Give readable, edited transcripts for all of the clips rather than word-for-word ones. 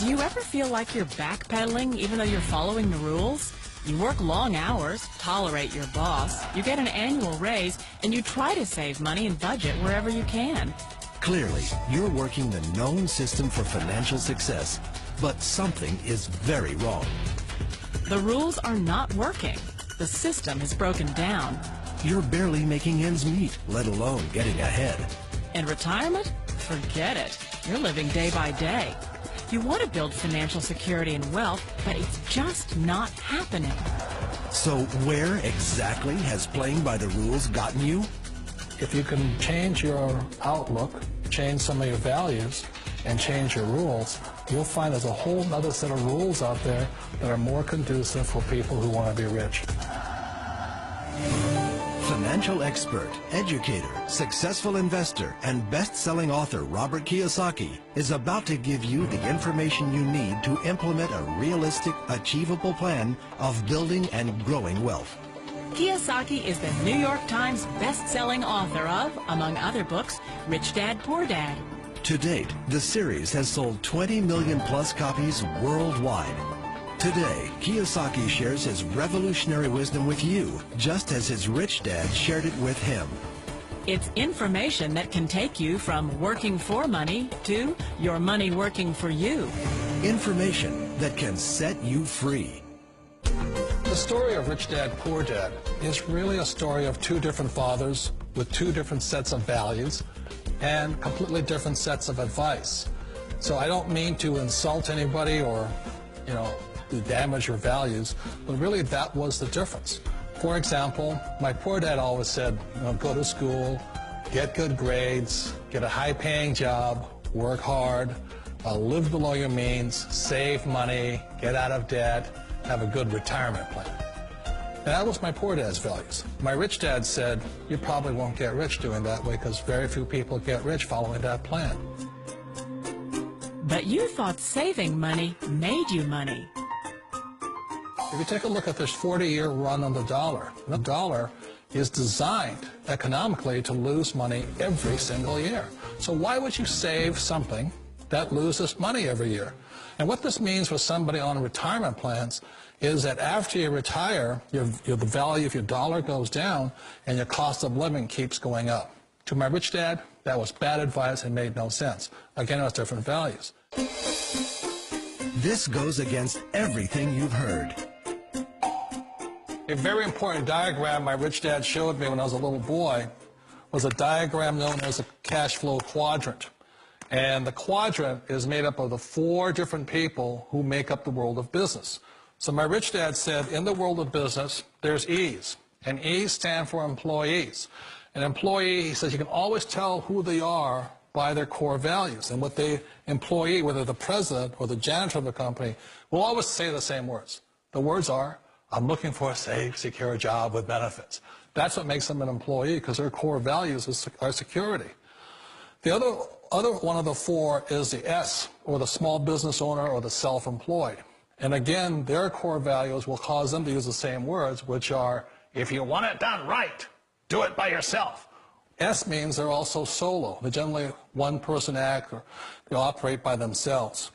Do you ever feel like you're backpedaling even though you're following the rules? You work long hours, tolerate your boss, you get an annual raise, and you try to save money and budget wherever you can. Clearly, you're working the known system for financial success, but something is very wrong. The rules are not working. The system is broken down. You're barely making ends meet, let alone getting ahead. And retirement? Forget it. You're living day by day. You want to build financial security and wealth, but it's just not happening. So where exactly has playing by the rules gotten you? If you can change your outlook, change some of your values, and change your rules, you'll find there's a whole other set of rules out there that are more conducive for people who want to be rich. Financial expert, educator, successful investor, and best-selling author Robert Kiyosaki is about to give you the information you need to implement a realistic, achievable plan of building and growing wealth. Kiyosaki is the New York Times best-selling author of, among other books, Rich Dad, Poor Dad. To date, the series has sold 20 million plus copies worldwide. Today, Kiyosaki shares his revolutionary wisdom with you, just as his rich dad shared it with him. It's information that can take you from working for money to your money working for you. Information that can set you free. The story of Rich Dad, Poor Dad is really a story of two different fathers with two different sets of values and completely different sets of advice. So I don't mean to insult anybody or, to damage your values, but really that was the difference. For example, my poor dad always said, go to school, get good grades, get a high-paying job, work hard, live below your means, save money, get out of debt, have a good retirement plan. And that was my poor dad's values. My rich dad said, you probably won't get rich doing that way because very few people get rich following that plan. But you thought saving money made you money. If you take a look at this 40-year run on the dollar is designed economically to lose money every single year. So why would you save something that loses money every year? And what this means for somebody on retirement plans is that after you retire, the value of your dollar goes down and your cost of living keeps going up. To my rich dad, that was bad advice and made no sense. Again, it was different values. This goes against everything you've heard. A very important diagram my rich dad showed me when I was a little boy was a diagram known as a cash flow quadrant. And the quadrant is made up of the four different people who make up the world of business. So my rich dad said, in the world of business, there's E's. And E's stand for employees. An employee, he says, you can always tell who they are by their core values. And what the employee, whether the president or the janitor of the company, will always say the same words. The words are, I'm looking for a safe, secure job with benefits. That's what makes them an employee, because their core values are security. The other one of the four is the S, or the small business owner or the self-employed. And again, their core values will cause them to use the same words, which are, if you want it done right, do it by yourself. S means they're also solo. They're generally one-person act, or they operate by themselves.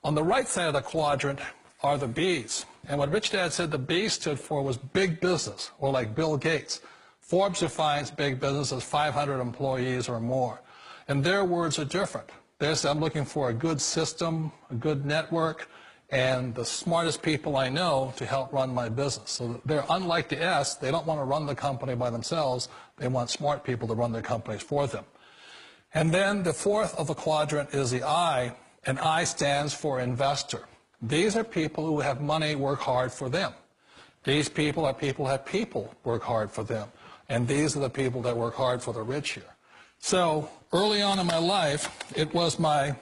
On the right side of the quadrant are the B's. And what Rich Dad said the B stood for was big business, or like Bill Gates. Forbes defines big business as 500 employees or more. And their words are different. They say, I'm looking for a good system, a good network, and the smartest people I know to help run my business. So they're unlike the S. They don't want to run the company by themselves. They want smart people to run their companies for them. And then the fourth of the quadrant is the I, and I stands for investor. These are people who have money work hard for them. These people are people who have people work hard for them. And these are the people that work hard for the rich here. So early on in my life, it was my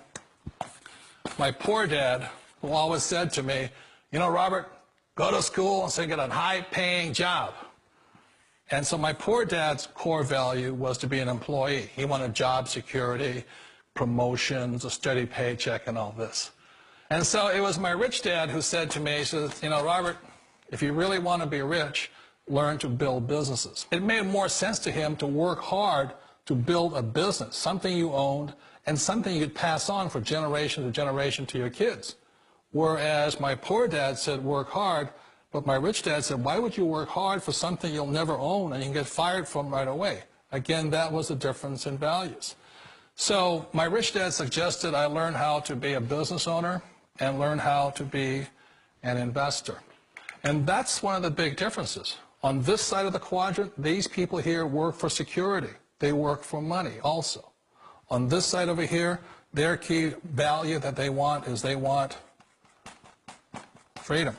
poor dad who always said to me, Robert, go to school and get a high-paying job. And so my poor dad's core value was to be an employee. He wanted job security, promotions, a steady paycheck, and all this. And so it was my rich dad who said to me, he says, Robert, if you really want to be rich, learn to build businesses. It made more sense to him to work hard to build a business, something you owned and something you could pass on for generation to generation to your kids. Whereas my poor dad said, work hard, but my rich dad said, why would you work hard for something you'll never own and you can get fired from right away? Again, that was a difference in values. So my rich dad suggested I learn how to be a business owner and learn how to be an investor. And that's one of the big differences. On this side of the quadrant, these people here work for security. They work for money also. On this side over here, their key value that they want is they want freedom.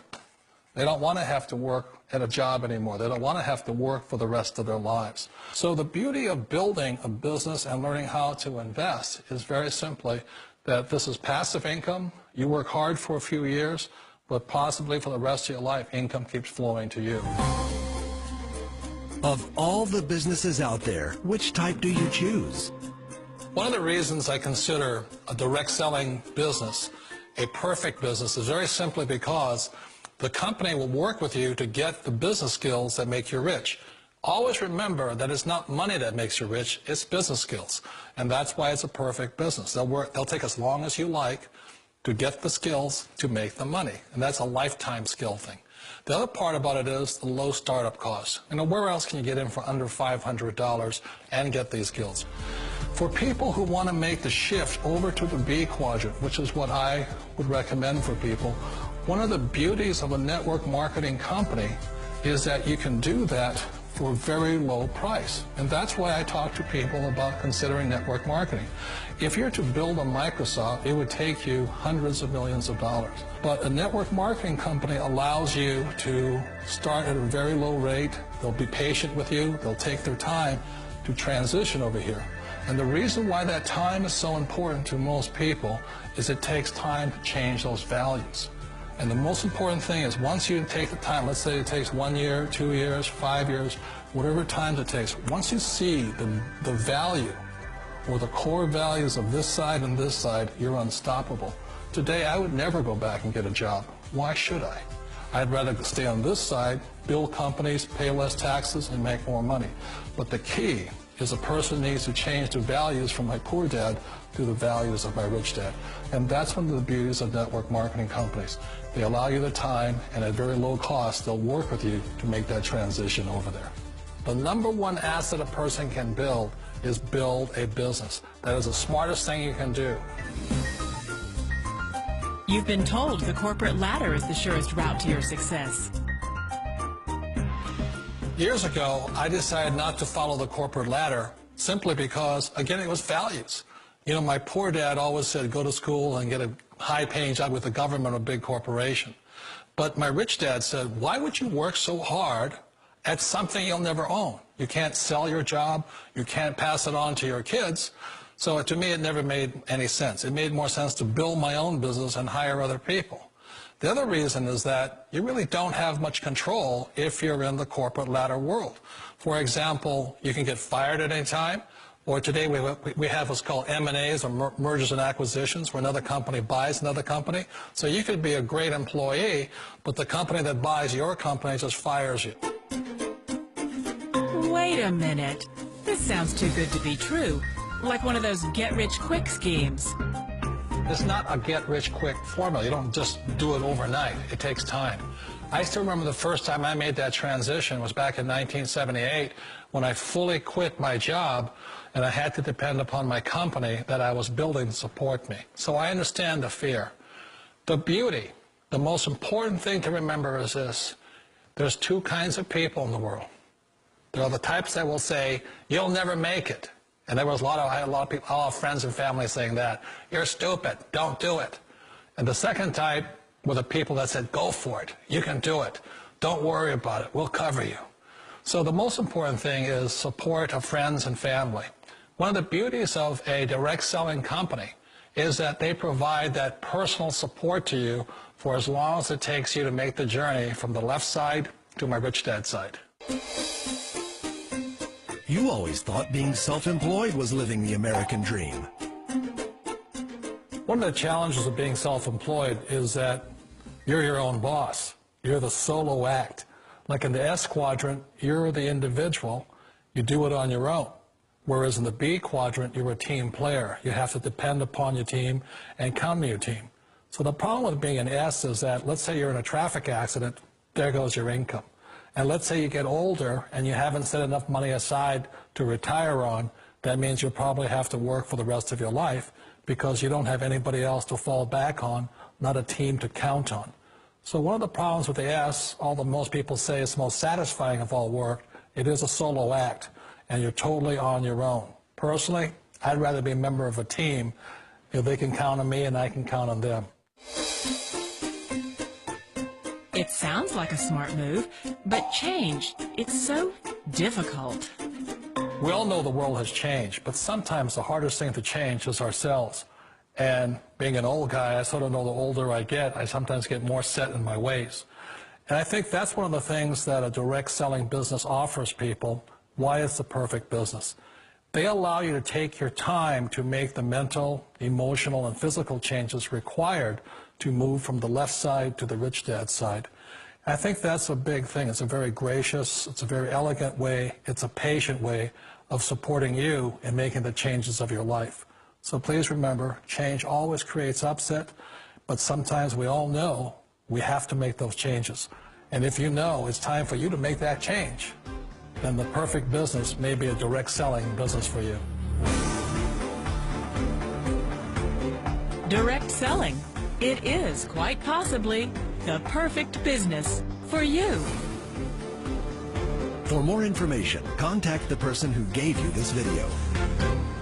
They don't want to have to work at a job anymore. They don't want to have to work for the rest of their lives. So the beauty of building a business and learning how to invest is very simply that this is passive income. You work hard for a few years, but possibly for the rest of your life, income keeps flowing to you. Of all the businesses out there, which type do you choose? One of the reasons I consider a direct selling business a perfect business is very simply because the company will work with you to get the business skills that make you rich. Always remember that it's not money that makes you rich, it's business skills. And that's why it's a perfect business. They'll take as long as you like to get the skills to make the money. And that's a lifetime skill thing. The other part about it is the low startup costs. You know, where else can you get in for under $500 and get these skills? For people who want to make the shift over to the B quadrant, which is what I would recommend for people, one of the beauties of a network marketing company is that you can do that for a very low price. And that's why I talk to people about considering network marketing. If you're to build a Microsoft, it would take you hundreds of millions of dollars. But a network marketing company allows you to start at a very low rate. They'll be patient with you. They'll take their time to transition over here. And the reason why that time is so important to most people is it takes time to change those values. And the most important thing is once you take the time, let's say it takes 1 year, 2 years, 5 years, whatever time it takes, once you see the value or the core values of this side and this side, you're unstoppable. Today, I would never go back and get a job. Why should I? I'd rather stay on this side, build companies, pay less taxes, and make more money. But the key is a person needs to change the values from my poor dad to the values of my rich dad. And that's one of the beauties of network marketing companies. They allow you the time, and at very low cost, they'll work with you to make that transition over there. The number one asset a person can build is build a business. That is the smartest thing you can do. You've been told the corporate ladder is the surest route to your success. Years ago, I decided not to follow the corporate ladder simply because, again, it was values. You know, my poor dad always said, go to school and get a high-paying job with the government or a big corporation. But my rich dad said, why would you work so hard at something you'll never own? You can't sell your job. You can't pass it on to your kids. So to me, it never made any sense. It made more sense to build my own business and hire other people. The other reason is that you really don't have much control if you're in the corporate ladder world. For example, you can get fired at any time, or today we have what's called M&As, or mergers and acquisitions, where another company buys another company. So you could be a great employee, but the company that buys your company just fires you. Wait a minute. This sounds too good to be true. Like one of those get-rich-quick schemes. It's not a get-rich-quick formula. You don't just do it overnight. It takes time. I still remember the first time I made that transition was back in 1978 when I fully quit my job and I had to depend upon my company that I was building to support me. So I understand the fear. The beauty, the most important thing to remember is this. There's two kinds of people in the world. There are the types that will say, you'll never make it. And I had a lot of people, a lot of friends and family saying that. You're stupid. Don't do it. And the second type were the people that said, go for it. You can do it. Don't worry about it. We'll cover you. So the most important thing is support of friends and family. One of the beauties of a direct selling company is that they provide that personal support to you for as long as it takes you to make the journey from the left side to my rich dad side. You always thought being self-employed was living the American dream. One of the challenges of being self-employed is that you're your own boss. You're the solo act. Like in the S quadrant, you're the individual. You do it on your own. Whereas in the B quadrant, you're a team player. You have to depend upon your team and count on your team. So the problem with being an S is that, let's say you're in a traffic accident, there goes your income. And let's say you get older and you haven't set enough money aside to retire on, that means you'll probably have to work for the rest of your life because you don't have anybody else to fall back on, not a team to count on. So one of the problems with the S, although most people say it's the most satisfying of all work, it is a solo act, and you're totally on your own. Personally, I'd rather be a member of a team if they can count on me and I can count on them. It sounds like a smart move, but change, it's so difficult. We all know the world has changed, but sometimes the hardest thing to change is ourselves. And being an old guy, I sort of know the older I get, I sometimes get more set in my ways. And I think that's one of the things that a direct selling business offers people, why it's the perfect business. They allow you to take your time to make the mental, emotional, and physical changes required to move from the left side to the rich dad side. And I think that's a big thing. It's a very gracious, it's a very elegant way, it's a patient way of supporting you in making the changes of your life. So please remember, change always creates upset, but sometimes we all know we have to make those changes. And if you know it's time for you to make that change, then the perfect business may be a direct selling business for you. Direct selling. It is quite possibly the perfect business for you. For more information, contact the person who gave you this video.